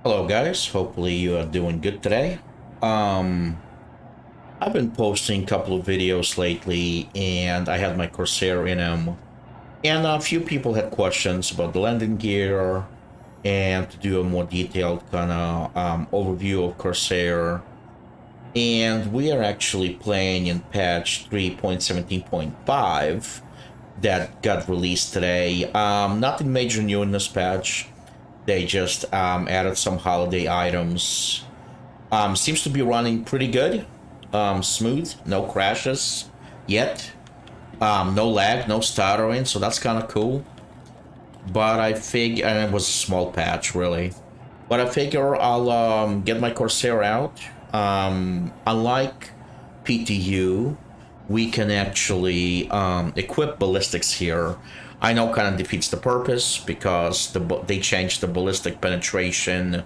Hello guys, hopefully you are doing good today. Um, I've been posting a couple of videos lately and I had my Corsair in them. And a few people had questions about the landing gear and to do a more detailed kind of overview of Corsair. And we are actually playing in patch 3.17.5 that got released today. Nothing major new in this patch. They just added some holiday items. Seems to be running pretty good. Smooth, no crashes yet. No lag, no stuttering, so that's kind of cool. But I figure, and it was a small patch really. But I figure I'll get my Corsair out. Unlike PTU, we can actually equip ballistics here. I know kind of defeats the purpose because they changed the ballistic penetration.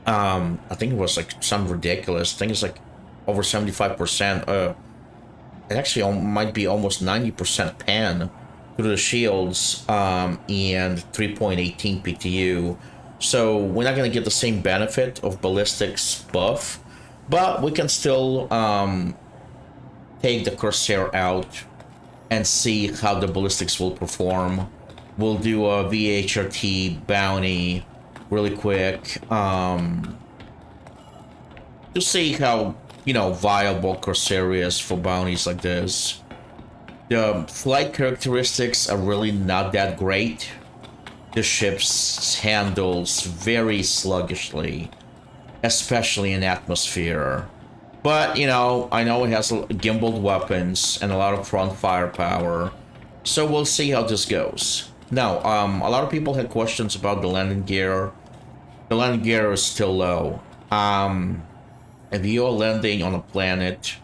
I think it was like some ridiculous. I think it's like over 75%. It actually might be almost 90% pan through the shields and 3.18 PTU. So we're not going to get the same benefit of ballistics buff, but we can still take the Corsair out and see how the ballistics will perform. We'll do a VHRT bounty really quick to see how, viable Corsair is for bounties like this. The flight characteristics are really not that great. The ship handles very sluggishly, especially in atmosphere. But, I know it has gimbaled weapons and a lot of front firepower. So we'll see how this goes. Now, a lot of people had questions about the landing gear. The landing gear is still low. If you're landing on a planet,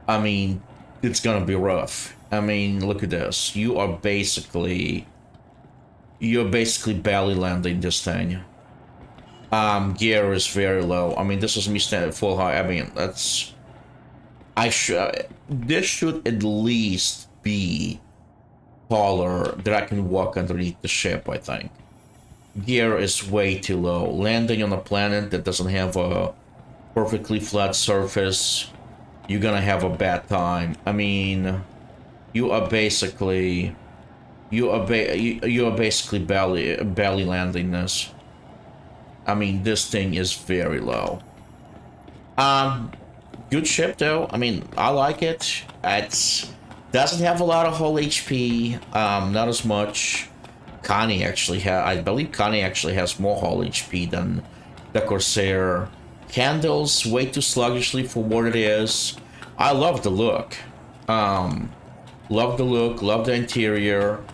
it's gonna be rough. Look at this. You're basically belly landing this thing. Gear is very low. This is me standing full high. This should at least be taller that I can walk underneath the ship, I think. Gear is way too low. Landing on a planet that doesn't have a perfectly flat surface, you're gonna have a bad time. You are basically belly landing this. This thing is very low. Good ship though. I like it. It doesn't have a lot of hull HP. Not as much. I believe Connie actually has more hull HP than the Corsair. Handles way too sluggishly for what it is. I love the look. Love the look. Love the interior.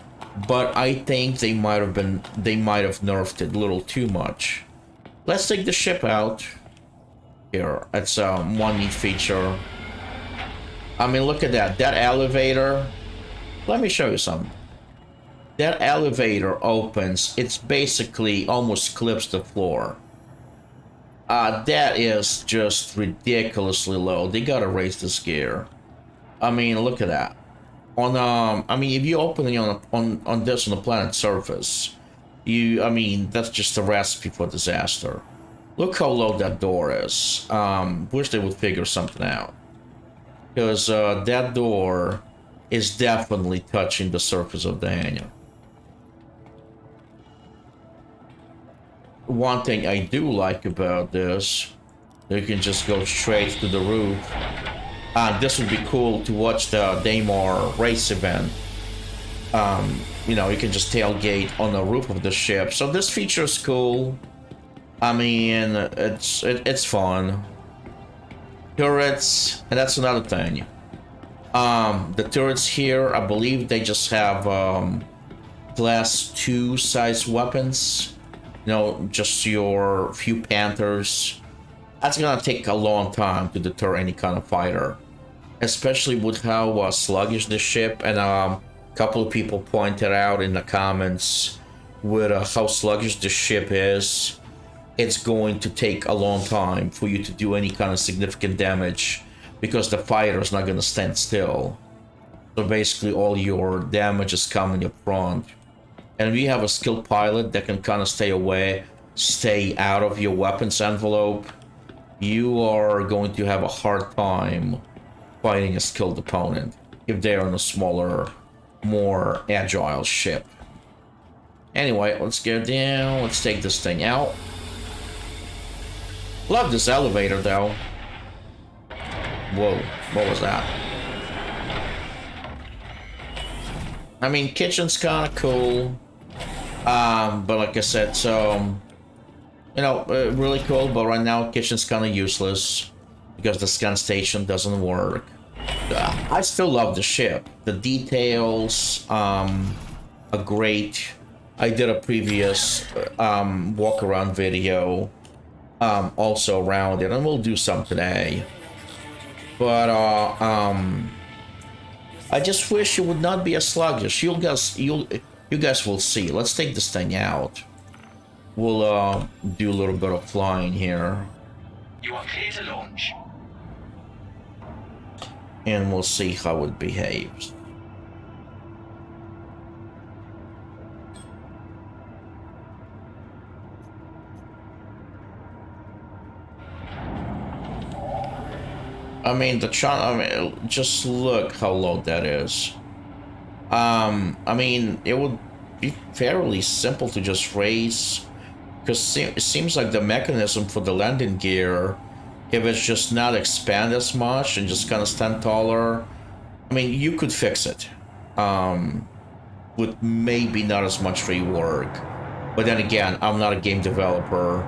But I think they might have nerfed it a little too much. Let's take the ship out. Here, it's one neat feature. Look at that. That elevator. Let me show you something. That elevator opens. It's basically almost clips the floor. That is just ridiculously low. They gotta raise this gear. Look at that. If you open it on this on the planet's surface, that's just a recipe for disaster. Look how low that door is. Wish they would figure something out. Because that door is definitely touching the surface of the hangar. One thing I do like about this, you can just go straight to the roof. This would be cool to watch the Daymar race event. You can just tailgate on the roof of the ship. So this feature is cool. It's fun. Turrets, and that's another thing. The turrets here, I believe they just have class 2 size weapons. Just your few Panthers. That's gonna take a long time to deter any kind of fighter. Especially with how sluggish the ship, and a couple of people pointed out in the comments with how sluggish the ship is. It's going to take a long time for you to do any kind of significant damage because the fighter is not going to stand still. So basically all your damage is coming up front. And if you have a skilled pilot that can kind of stay away stay out of your weapons envelope, you are going to have a hard time fighting a skilled opponent if they're on a smaller, more agile ship. Anyway, let's go down. Let's take this thing out. Love this elevator, though. Whoa, what was that? I mean, kitchen's kind of cool. But like I said, so... You know, really cool, but right now kitchen's kind of useless because the scan station doesn't work. I still love the ship. The details are great. I did a previous walk around video also around it, and we'll do some today. But I just wish it would not be as sluggish. You guys will see. Let's take this thing out. We'll do a little bit of flying here. You are clear to launch. And we'll see how it behaves. I mean, just look how low that is. I mean, it would be fairly simple to just raise, because it seems like the mechanism for the landing gear, if it's just not expand as much and just kind of stand taller, I mean, you could fix it with maybe not as much rework. But then again, I'm not a game developer,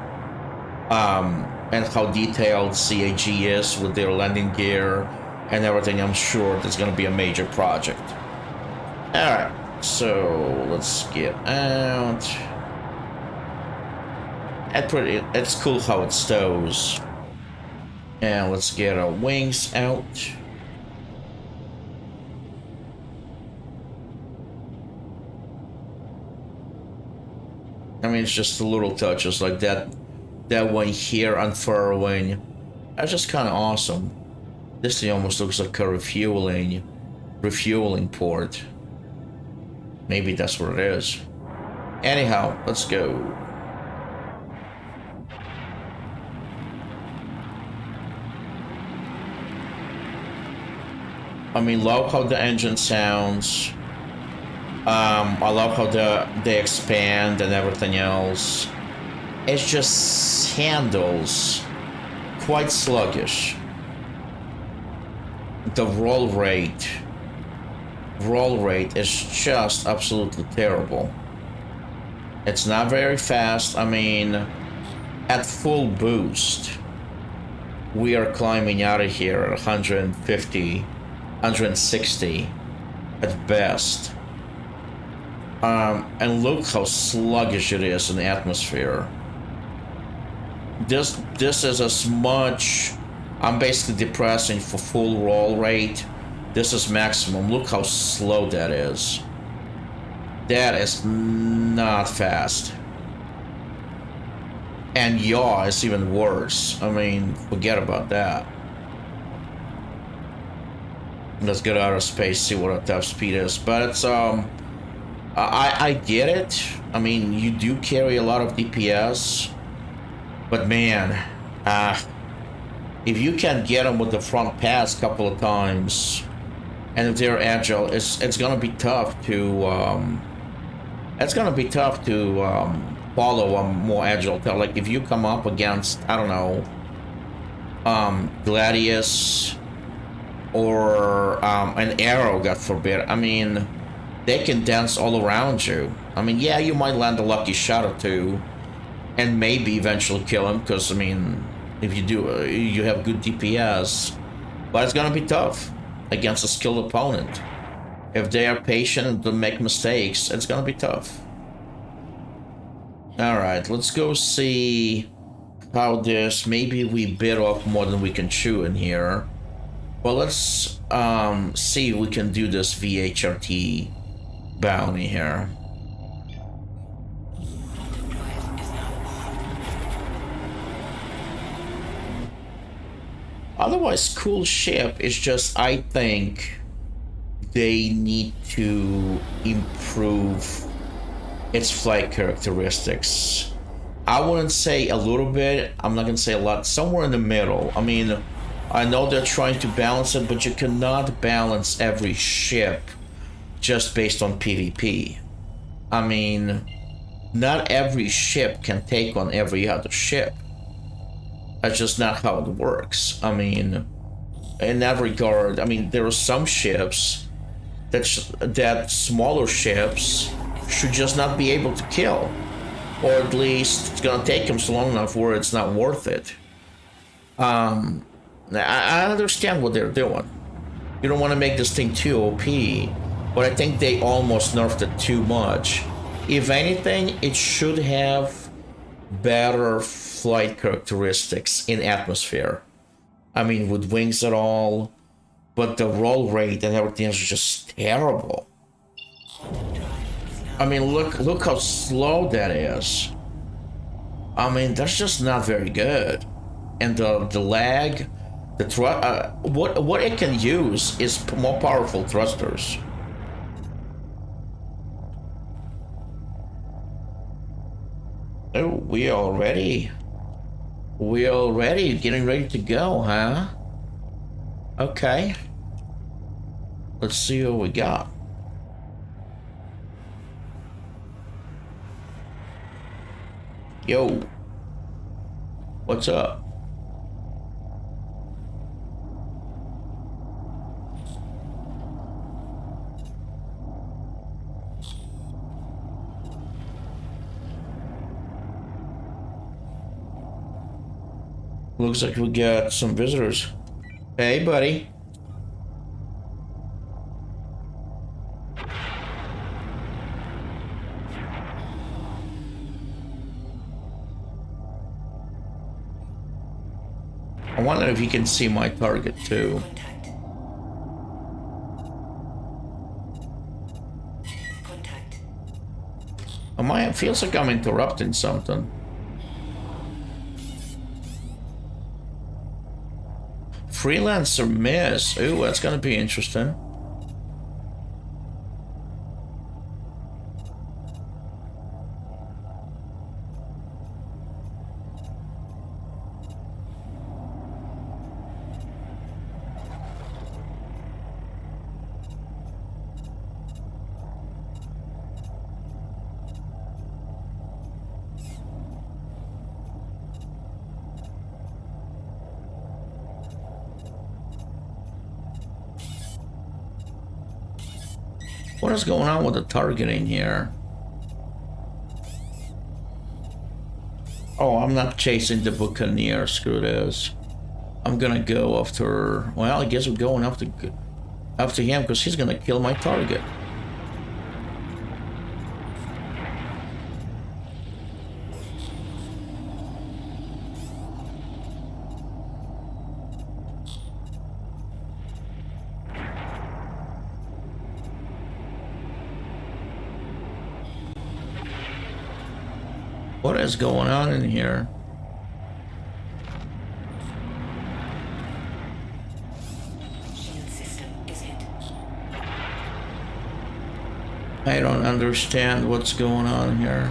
and how detailed CAG is with their landing gear and everything, I'm sure there's going to be a major project. Alright, so let's get out. It's cool how it stows. And let's get our wings out. I mean, it's just the little touches like that. That one here unfurling. That's just kind of awesome. This thing almost looks like a refueling port. Maybe that's what it is. Anyhow, let's go. I mean, love how the engine sounds. I love how they expand and everything else. It just handles quite sluggish. The roll rate is just absolutely terrible. It's not very fast. I mean, at full boost, we are climbing out of here at 150, 160 at best. And look how sluggish it is in the atmosphere. This is as much. I'm basically depressing for full roll rate. This is maximum. Look how slow that is. That is not fast. And yaw is even worse. I mean, forget about that. Let's get out of space, see what our top speed is. But it's I get it. I mean, you do carry a lot of DPS. But man, if you can get them with the front pass a couple of times, and if they're agile, it's gonna be tough to follow a more agile. Like if you come up against, I don't know, Gladius or an Arrow, God forbid. I mean, they can dance all around you. I mean, yeah, you might land a lucky shot or two. And maybe eventually kill him, because, I mean, if you do, you have good DPS. But it's gonna be tough against a skilled opponent. If they are patient and don't make mistakes, it's gonna be tough. Alright, let's go see how this... Maybe we bit off more than we can chew in here. Well, let's see if we can do this VHRT bounty here. Otherwise, cool ship. It's just, I think they need to improve its flight characteristics. I wouldn't say a little bit. I'm not gonna say a lot. Somewhere in the middle. I mean, I know they're trying to balance it, but you cannot balance every ship just based on PvP. I mean, not every ship can take on every other ship. That's just not how it works. I mean, in that regard, I mean, there are some ships that smaller ships should just not be able to kill. Or at least it's gonna take them so long enough where it's not worth it. I understand what they're doing. You don't want to make this thing too OP, but I think they almost nerfed it too much. If anything, it should have better flight characteristics in atmosphere. I mean, with wings at all, but the roll rate and everything is just terrible. I mean, look how slow that is. I mean, that's just not very good. And the lag, what it can use is more powerful thrusters. Oh, we already getting ready to go, huh? Okay. Let's see what we got. Yo. What's up? Looks like we got some visitors. Hey, buddy. I wonder if you can see my target too. Contact. It feels like I'm interrupting something. Freelancer miss. Ooh, that's gonna be interesting. What is going on with the targeting here? Oh, I'm not chasing the Buccaneer. Screw this. I'm gonna go after... Well, I guess we're going after him because he's gonna kill my target. What is going on in here? Shield system is hit. I don't understand what's going on here.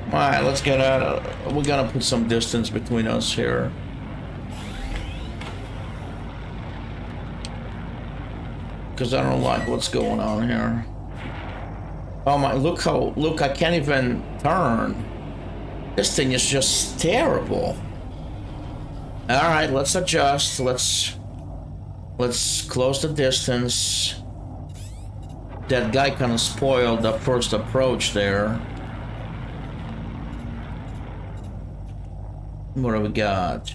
Alright, let's get out of... We gotta put some distance between us here. Because I don't like what's going on here. Oh my, look, I can't even turn. This thing is just terrible. Alright, let's adjust. Let's close the distance. That guy kind of spoiled the first approach there. What do we got?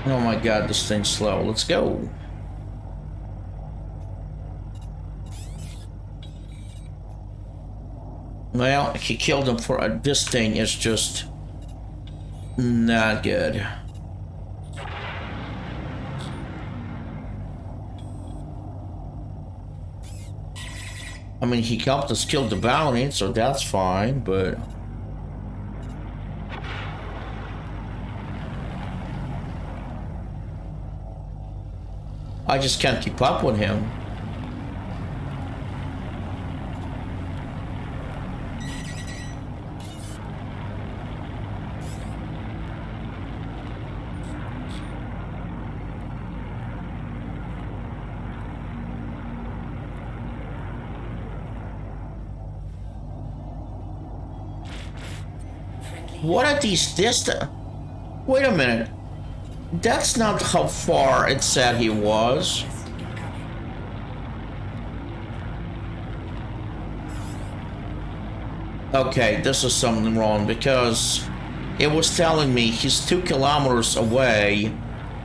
Oh my god, this thing's slow. Let's go. Well, he killed him for this thing is just not good. I mean, he helped us kill the bounty, so that's fine, but... I just can't keep up with him. What are these distance? Wait a minute. That's not how far it said he was. Okay, this is something wrong because it was telling me he's 2 kilometers away,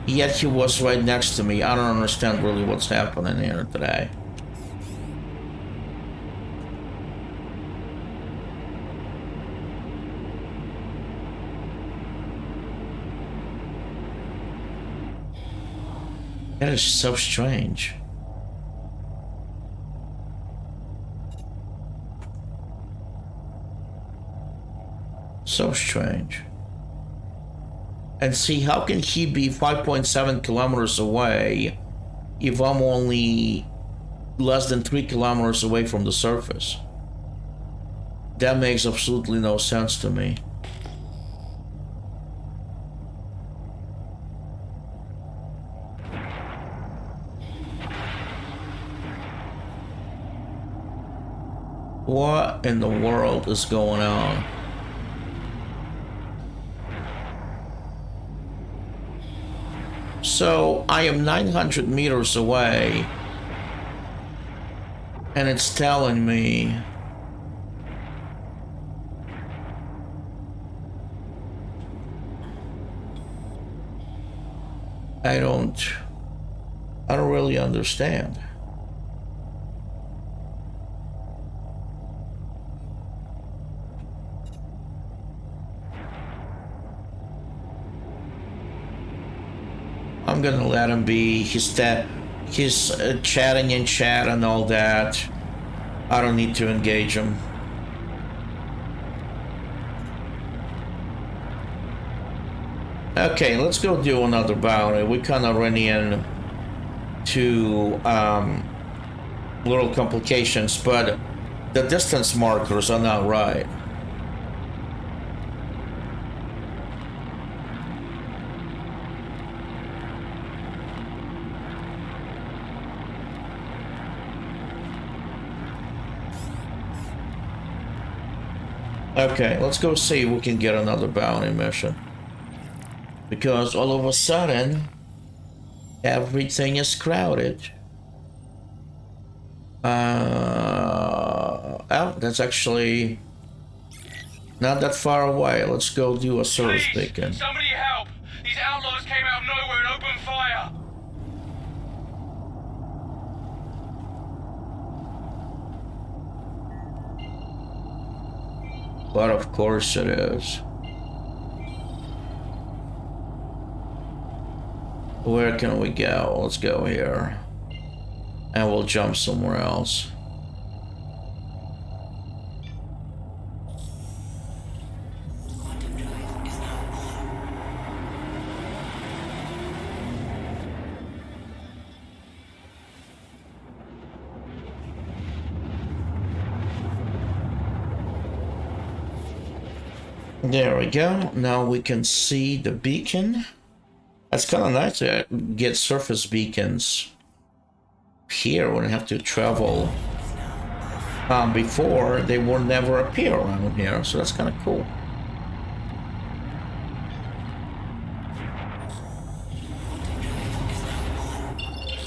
yet he was right next to me. I don't understand really what's happening here today. That is so strange. So strange. And see, how can he be 5.7 kilometers away if I'm only less than 3 kilometers away from the surface? That makes absolutely no sense to me. What in the world is going on? So I am 900 meters away, and it's telling me I don't really understand. I'm gonna let him be. He's chatting in chat and all that. I don't need to engage him. Okay, let's go do another bounty. We kind of ran into little complications, but the distance markers are not right. Okay, let's go see if we can get another bounty mission. Because all of a sudden, everything is crowded. Oh, that's actually not that far away. Let's go do a service beacon. Somebody help! These outlaws came out of nowhere and opened fire! But of course it is. Where can we go? Let's go here. And we'll jump somewhere else. Quantum drive is now on. There we go. Now we can see the beacon. That's kind of nice to get surface beacons here when I have to travel. Before, they would never appear around here, so that's kind of cool.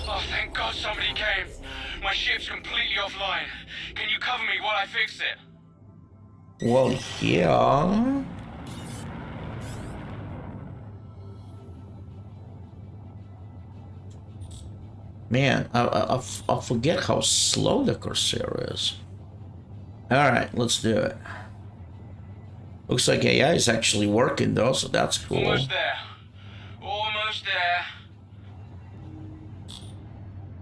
Oh, thank God somebody came. My ship's completely offline. Can you cover me while I fix it? Well, yeah. Man, I forget how slow the Corsair is. Alright, let's do it. Looks like AI is actually working though, so that's cool. Almost there. Almost there.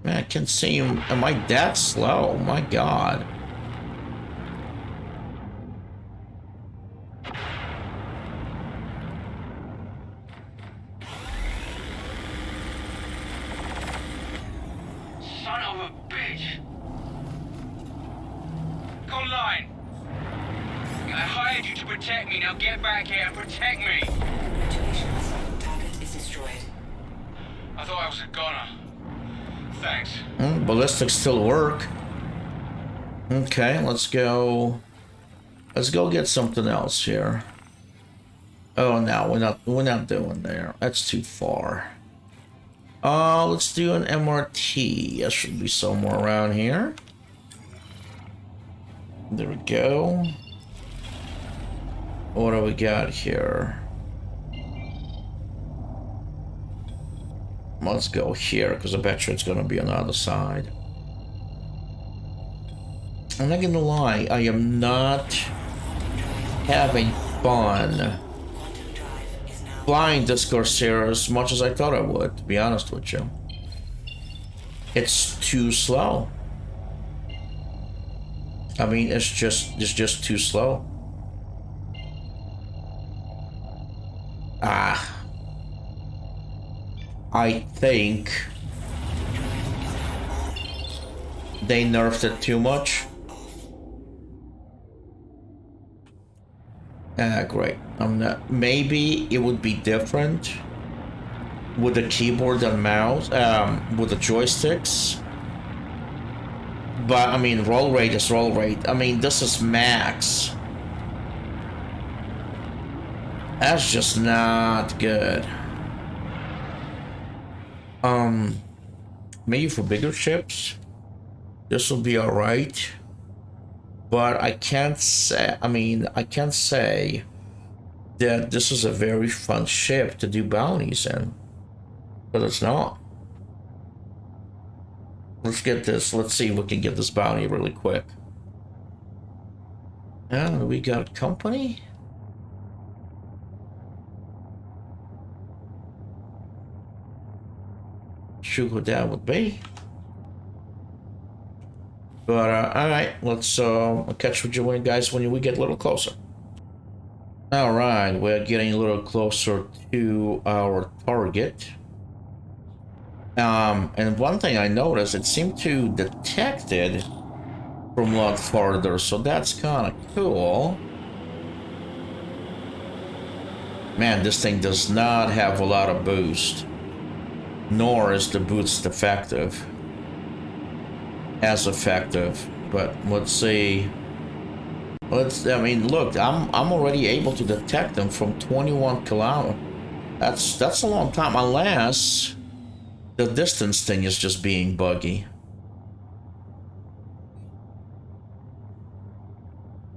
Man, I can't see him. Am I that slow? My God. Son of a bitch! Online! I hired you to protect me, now get back here and protect me! Congratulations. Target is destroyed. I thought I was a goner. Thanks. Ballistics still work. Okay, let's go. Let's go get something else here. Oh no, we're not doing there. That's too far. Let's do an MRT. That should be somewhere around here. There we go. What do we got here? Let's go here, because I bet you it's gonna be on the other side. I'm not gonna lie, I am not having fun flying this Corsair as much as I thought I would, to be honest with you. It's too slow. I mean, it's just too slow. I think they nerfed it too much. Great. I'm not. Maybe it would be different with the keyboard and mouse, with the joysticks. But I mean, roll rate is roll rate. I mean, this is max. That's just not good. Maybe for bigger ships, this will be alright. But I can't say, I can't say that this is a very fun ship to do bounties in. But it's not. Let's get this, let's see if we can get this bounty really quick. And we got company? Sure who that would be. But alright, let's I'll catch with you guys when we get a little closer. Alright, we're getting a little closer to our target. And one thing I noticed, it seemed to detect it from a lot farther, so that's kind of cool. Man, this thing does not have a lot of boost, nor is the boost effective. As effective, but let's see. I mean, look, I'm already able to detect them from 21 kilometers. That's a long time, unless the distance thing is just being buggy.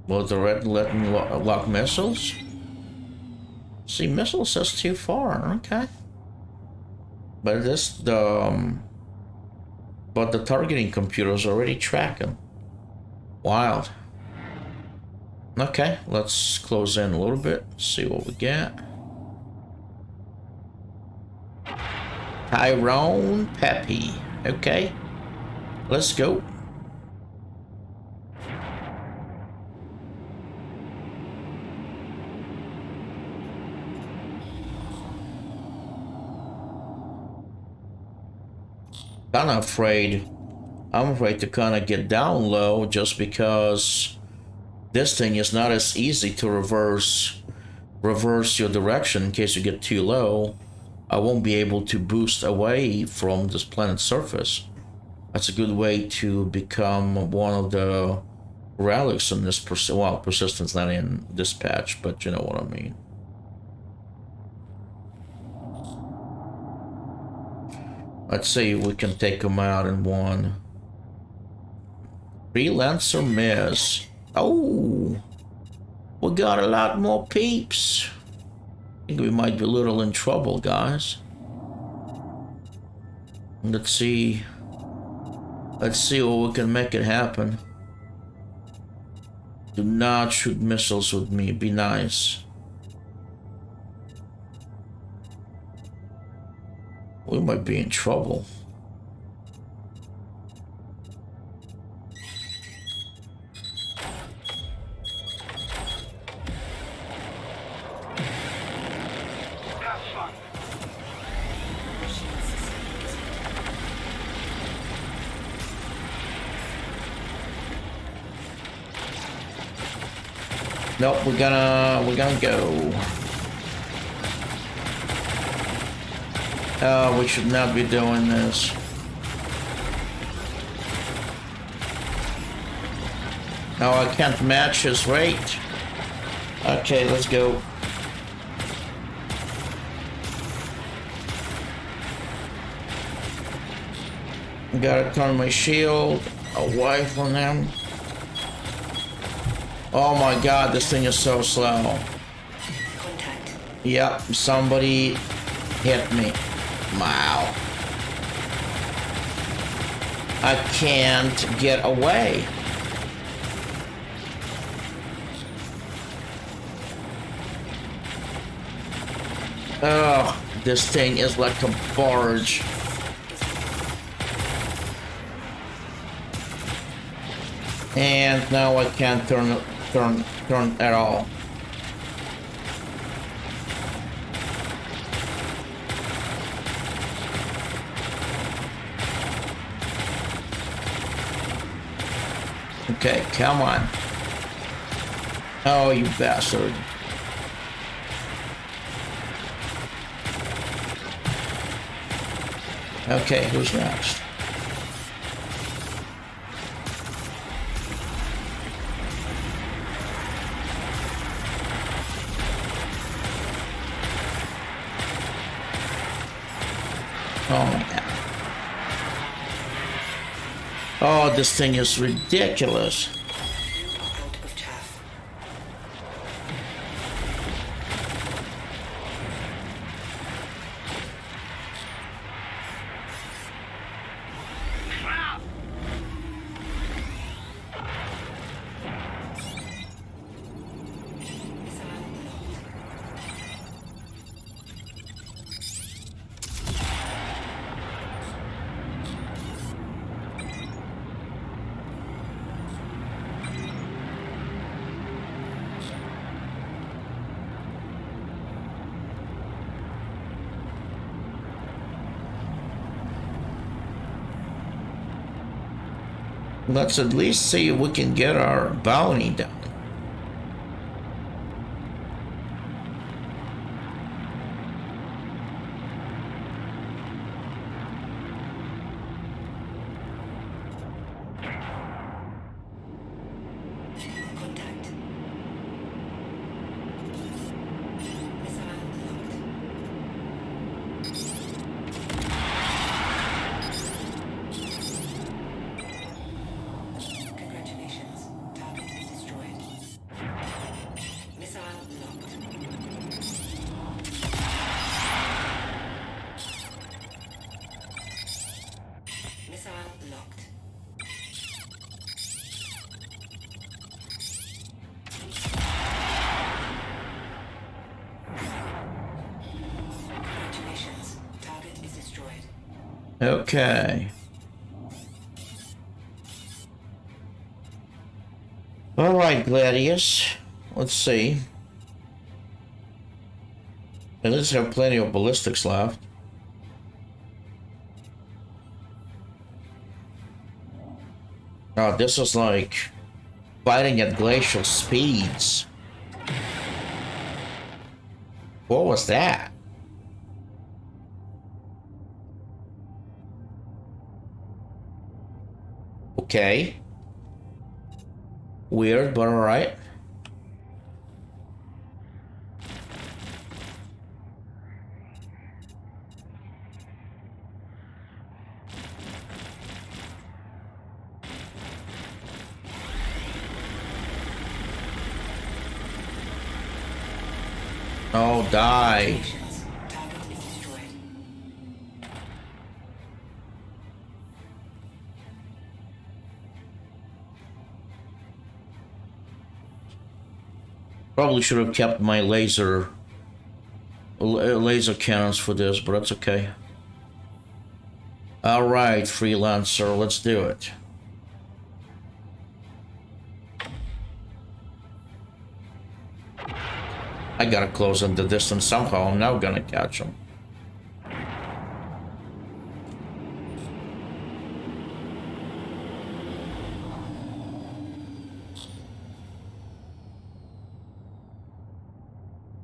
Will the red let me lock missiles? See, missile says too far. Okay, but but the targeting computer is already tracking. Wild. Okay, let's close in a little bit, see what we get. Tyrone Peppy. Okay, let's go. I'm afraid to kind of get down low, just because this thing is not as easy to reverse your direction in case you get too low. I won't be able to boost away from this planet's surface. That's a good way to become one of the relics in this persistence, not in dispatch, but you know what I mean. Let's see if we can take them out in one. Freelancer miss. Oh, we got a lot more peeps. I think we might be a little in trouble, guys. Let's see what we can make it happen. Do not shoot missiles with me, be nice. We might be in trouble. Nope, we're gonna go. Oh, we should not be doing this. No, I can't match his rate. Okay, let's go. Gotta turn my shield away from him. Oh my god, this thing is so slow. Contact. Yep, somebody hit me. Wow. I can't get away. Oh, this thing is like a barge. And now I can't turn at all. Okay, come on. Oh, you bastard. Okay, who's next? Oh my god. Oh, this thing is ridiculous. You are out of chaff. Let's at least see if we can get our bounty done. Contact. Missile locked. Congratulations. Target is destroyed. Missile locked. Missile locked. Congratulations. Target is destroyed. Okay. All right, Gladius. Let's see. At least have plenty of ballistics left. Oh, this is like fighting at glacial speeds. What was that? Okay. Weird, but alright. Oh, die. Congratulations. Target is destroyed. Probably should have kept my laser cannons for this, but that's okay. All right, freelancer, let's do it. I gotta close in the distance somehow. I'm now gonna catch him.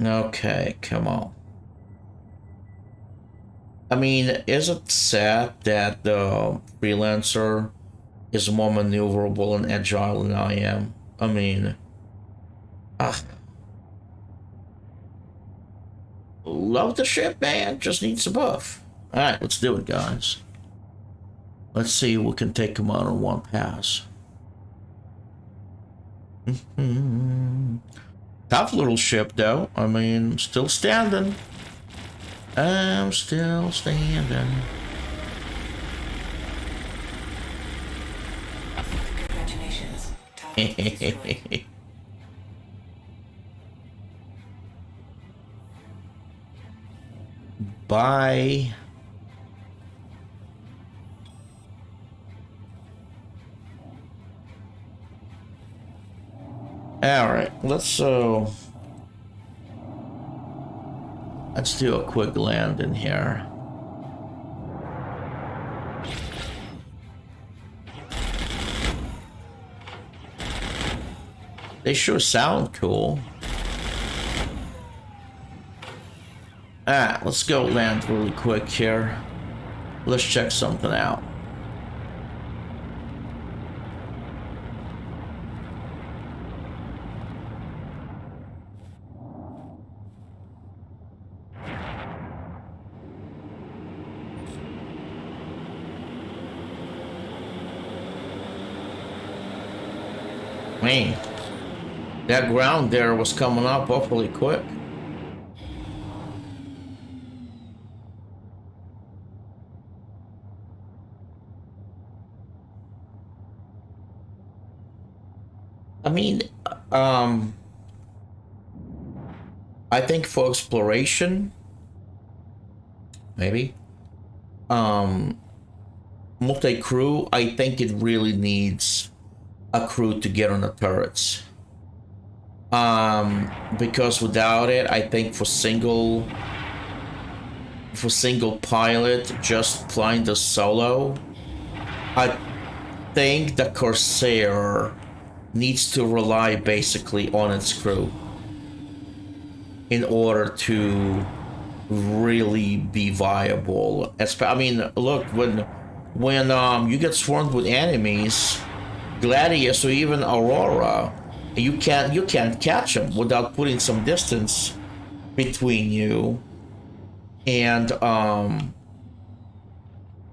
Okay, come on. I mean, is it sad that the freelancer is more maneuverable and agile than I am? I mean, love the ship, man. Just needs a buff. All right, let's do it, guys. Let's see if we can take him out on one pass. Tough little ship, though. I mean, still standing. I'm still standing. Congratulations. Target destroyed. Bye. All right, let's do a quick landing here. They sure sound cool. Alright, let's go land really quick here. Let's check something out. Man, that ground there was coming up awfully quick. I mean, I think for exploration, maybe, multi-crew, I think it really needs a crew to get on the turrets. Because without it, I think for single pilot, just flying the solo, I think the Corsair needs to rely basically on its crew in order to really be viable. I mean, look, when you get swarmed with enemies, Gladius or even Aurora, you can't catch them without putting some distance between you, and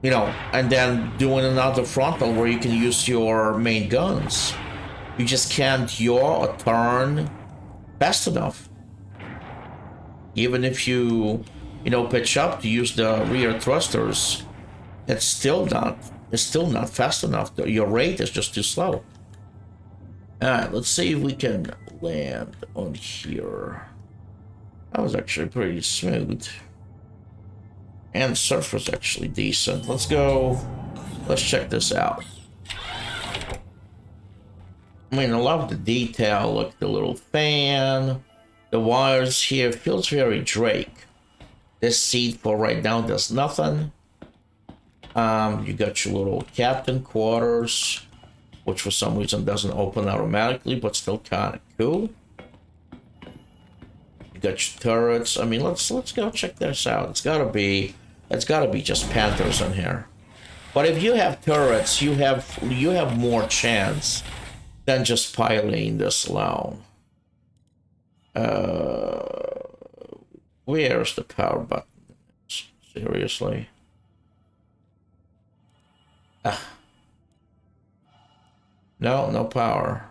you know, and then doing another frontal where you can use your main guns. You just can't yaw or turn fast enough. Even if you pitch up to use the rear thrusters, it's still not fast enough. Your rate is just too slow. Alright, let's see if we can land on here. That was actually pretty smooth. And the surf was actually decent. Let's check this out. I mean, I love the detail. Look, the little fan. The wires here feels very Drake. This seat for right now does nothing. You got your little captain quarters, which for some reason doesn't open automatically, but still kind of cool. You got your turrets. I mean, let's go check this out. It's gotta be just Panthers in here. But if you have turrets, you have more chance than just piloting this alone. Where's the power button? Seriously. No power.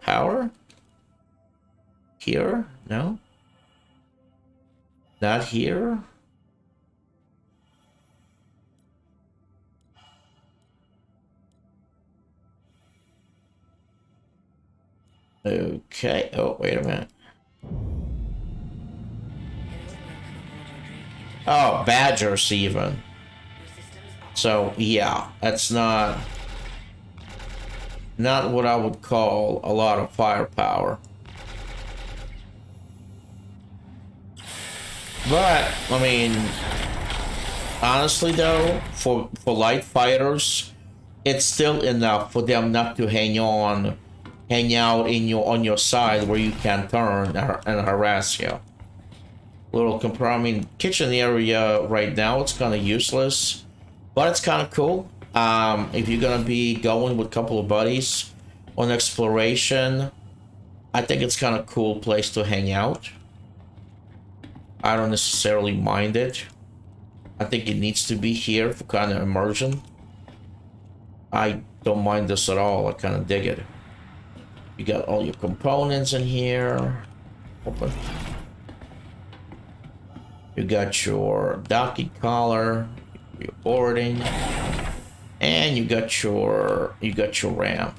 Power? Here? No? Not here? Okay. Oh, wait a minute. Oh, Badgers even. So, yeah, that's not what I would call a lot of firepower. But, I mean, honestly though, for light fighters, it's still enough for them not to hang on hang out in your on your side where you can turn and harass you. Little I mean, kitchen area right now, it's kind of useless, but it's kind of cool. If you're gonna be going with a couple of buddies on exploration, I think it's kind of cool place to hang out. I don't necessarily mind it. I think it needs to be here for kind of immersion. I don't mind this at all. I kind of dig it. You got all your components in here. Open. You got your docking collar, your boarding, and you got your ramp,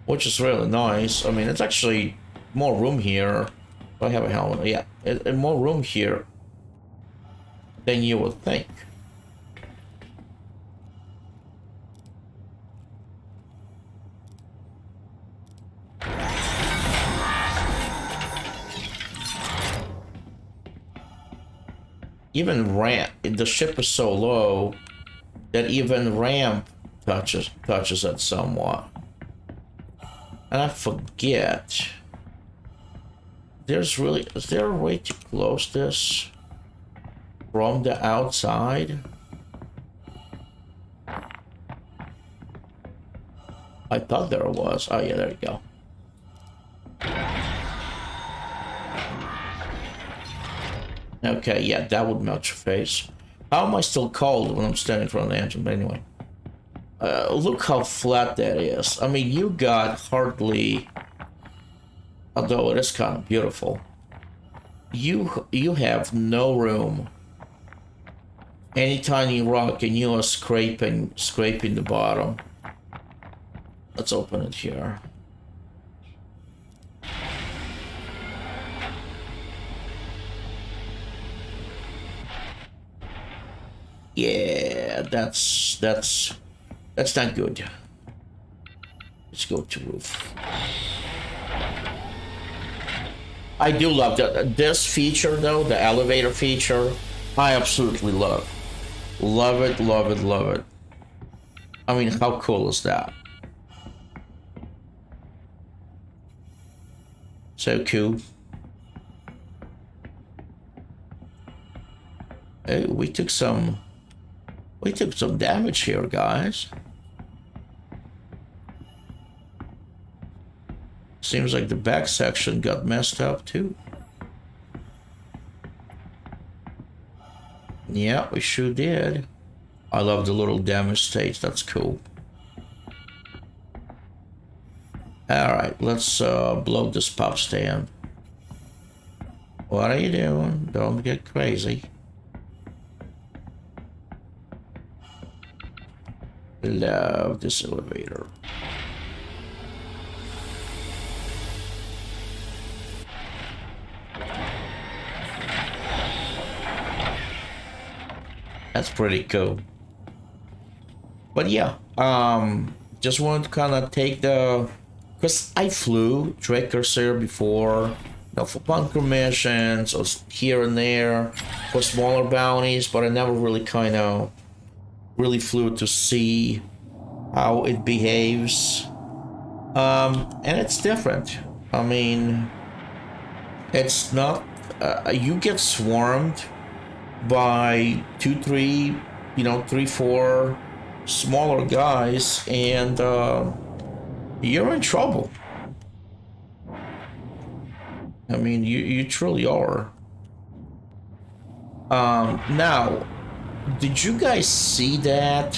which is really nice. I mean, it's actually more room here. I have a helmet. Yeah, and more room here than you would think. Even ramp, the ship is so low that even ramp touches it somewhat. And I forget. Is there a way to close this from the outside? I thought there was. Oh yeah, there you go. Okay, yeah, that would melt your face. How am I still cold when I'm standing in front of the engine? But anyway. Look how flat that is. I mean, you got hardly... Although it is kind of beautiful. You have no room. Any tiny rock and you are scraping the bottom. Let's open it here. Yeah, that's not good. Let's go to roof. I do love that. This feature though, the elevator feature, I absolutely love. Love it, love it, love it. I mean, how cool is that? So cool. Hey, we took some damage here, guys. Seems like the back section got messed up too. Yeah, we sure did. I love the little damage stage. That's cool. Alright, let's blow this pop stand. What are you doing? Don't get crazy. Love this elevator. That's pretty cool. But yeah, just wanted to kind of take the, because I flew Drake Corsair before, you know, for bunker missions or here and there for smaller bounties, but I never really really flew to see how it behaves. And it's different. I mean, it's not, you get swarmed by 2, 3, 3, 4 smaller guys, and you're in trouble. I mean, you truly are. Now, did you guys see that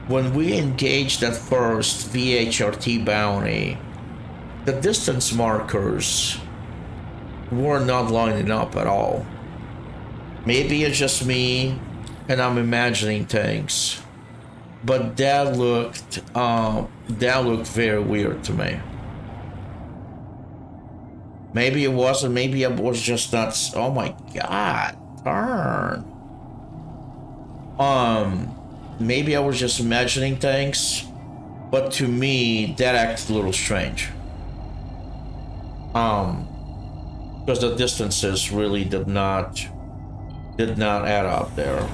when we engaged that first VHRT bounty, the distance markers were not lining up at all? Maybe it's just me and I'm imagining things, but that looked very weird to me. Maybe it wasn't, maybe I was just not, oh my god, turn. Maybe I was just imagining things, but to me that acted a little strange. Because the distances really did not add up there.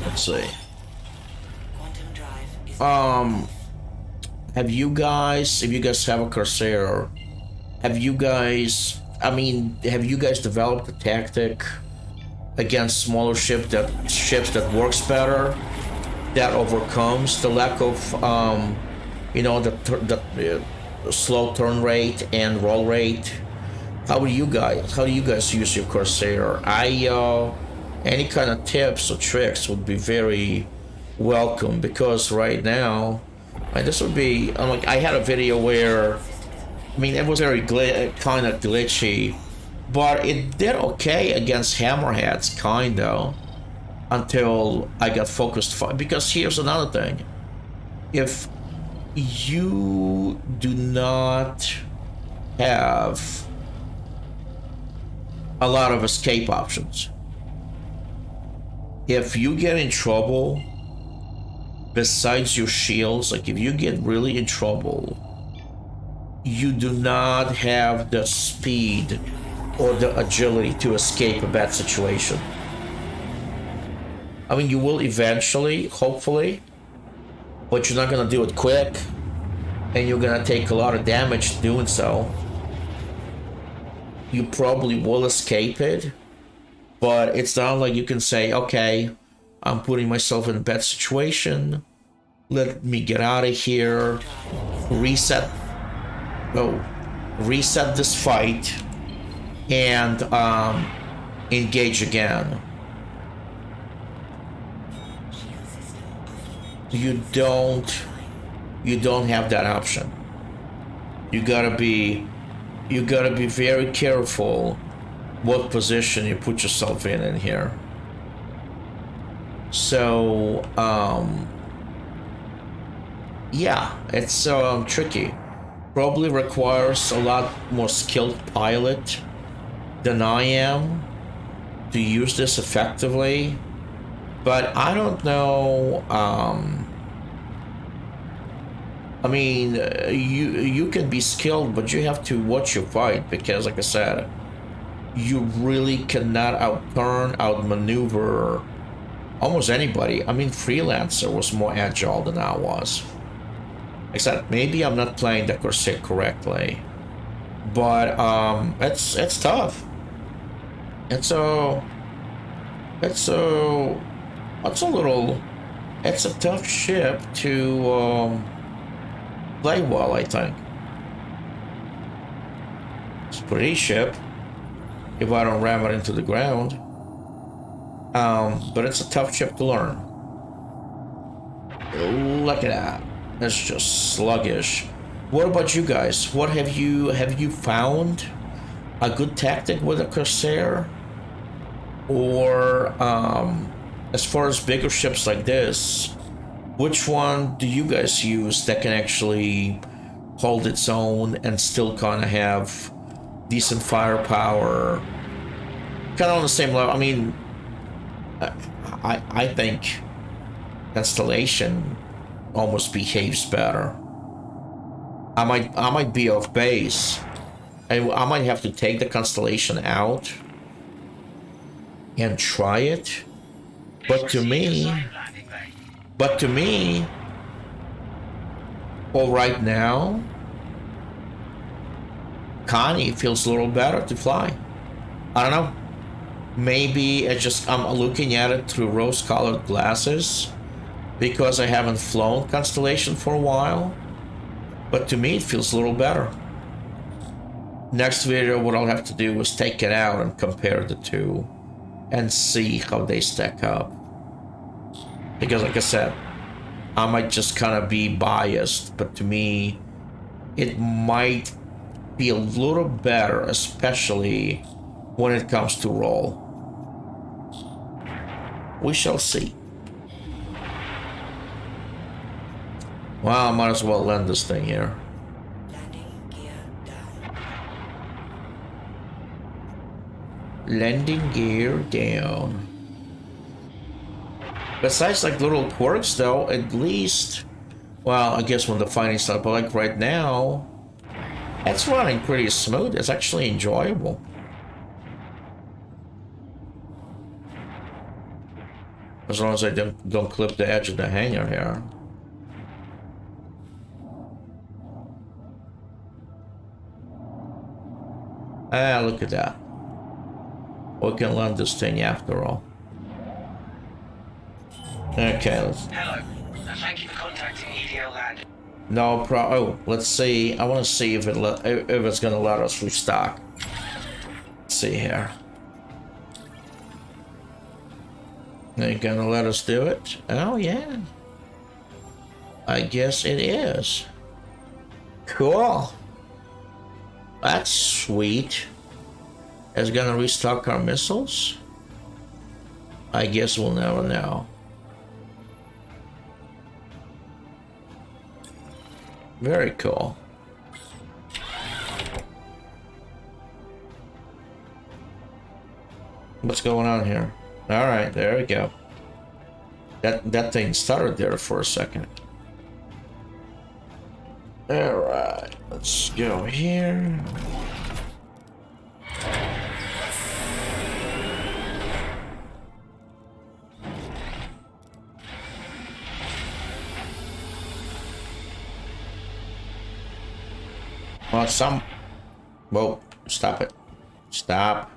Let's see. have you guys, if you guys have a Corsair, have you guys, I mean, have you guys developed a tactic against smaller ships that works better, that overcomes the lack of, you know, the slow turn rate and roll rate? How do you guys use your Corsair? Any kind of tips or tricks would be very welcome, because right now, this would be, like, I had a video where, I mean, it was very kind of glitchy, but it did okay against hammerheads, kinda, until I got focused. Because here's another thing: if you do not have a lot of escape options, if you get in trouble, besides your shields, like if you get really in trouble, you do not have the speed or the agility to escape a bad situation. I mean, you will eventually, hopefully, but you're not gonna do it quick, and you're gonna take a lot of damage doing so. You probably will escape it, but it's not like you can say, okay, I'm putting myself in a bad situation, let me get out of here, reset this fight, and engage again. You don't have that option. You gotta be very careful what position you put yourself in here. So yeah, it's tricky. Probably requires a lot more skilled pilot than I am to use this effectively, but I don't know. I mean, you can be skilled, but you have to watch your fight, because, like I said, you really cannot outmaneuver almost anybody. I mean, Freelancer was more agile than I was. Except maybe I'm not playing the Corsair correctly, but it's tough. It's a tough ship to play well, I think. It's a pretty ship if I don't ram it into the ground. But it's a tough ship to learn. Look at that. It's just sluggish. What about you guys? What have you found a good tactic with a Corsair? Or as far as bigger ships like this, which one do you guys use that can actually hold its own and still kind of have decent firepower? Kind of on the same level. I mean, I think Constellation almost behaves better. I might be off base. I might have to take the Constellation out and try it. But to me, well, right now, Connie feels a little better to fly. I don't know. Maybe it's just I'm looking at it through rose-colored glasses because I haven't flown Constellation for a while. But to me, it feels a little better. Next video, what I'll have to do is take it out and compare the two and see how they stack up. Because, like I said, I might just kind of be biased, but to me, it might be a little better, especially when it comes to roll. We shall see. Well, I might as well land this thing here. Landing gear down. Besides, like, little quirks, though, at least, well, I guess when the fighting starts, but like right now, it's running pretty smooth. It's actually enjoyable. As long as I don't clip the edge of the hangar here. Ah, look at that. We can learn this thing after all. Okay, let's... Hello. Thank you for contacting EDL Land. No problem. Oh, let's see. I want to see if it's gonna let us restock. Let's see here. They're gonna let us do it? Oh yeah. I guess it is. Cool. That's sweet. It's gonna restock our missiles? I guess we'll never know. Very cool. What's going on here? All right, there we go. That thing started there for a second. All right, let's go here. Well, whoa, stop it. Stop.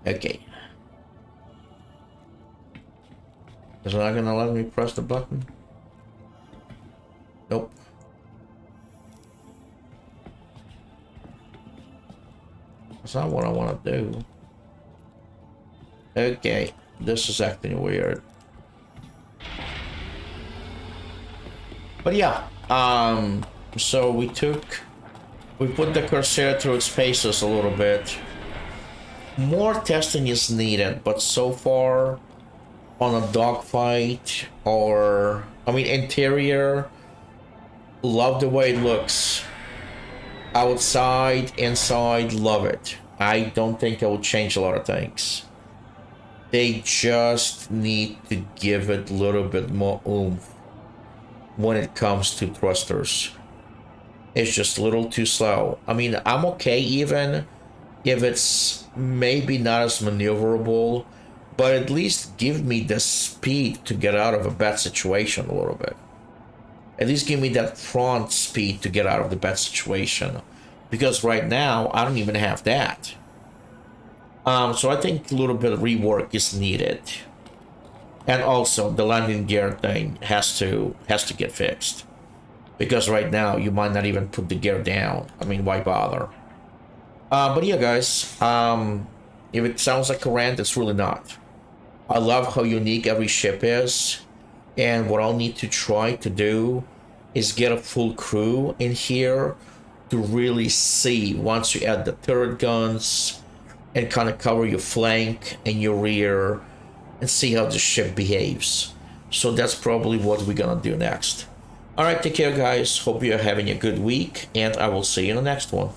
Okay. Is it not gonna let me press the button? Nope. That's not what I want to do. Okay, this is acting weird. But yeah, so we put the Corsair through its paces a little bit. More testing is needed, but so far on a dogfight or, I mean, interior, love the way it looks. Outside, inside, love it. I don't think I would change a lot of things. They just need to give it a little bit more oomph when it comes to thrusters. It's just a little too slow. I mean, I'm okay even if it's maybe not as maneuverable, but at least give me the speed to get out of a bad situation a little bit. At least give me that front speed to get out of the bad situation. Because right now, I don't even have that. So I think a little bit of rework is needed. And also, the landing gear thing has to get fixed. Because right now, you might not even put the gear down. I mean, why bother? But yeah, guys, if it sounds like a rant, it's really not. I love how unique every ship is. And what I'll need to try to do is get a full crew in here to really see, once you add the turret guns and kind of cover your flank and your rear and see how the ship behaves. So that's probably what we're gonna do next. Alright, take care guys, hope you're having a good week and I will see you in the next one.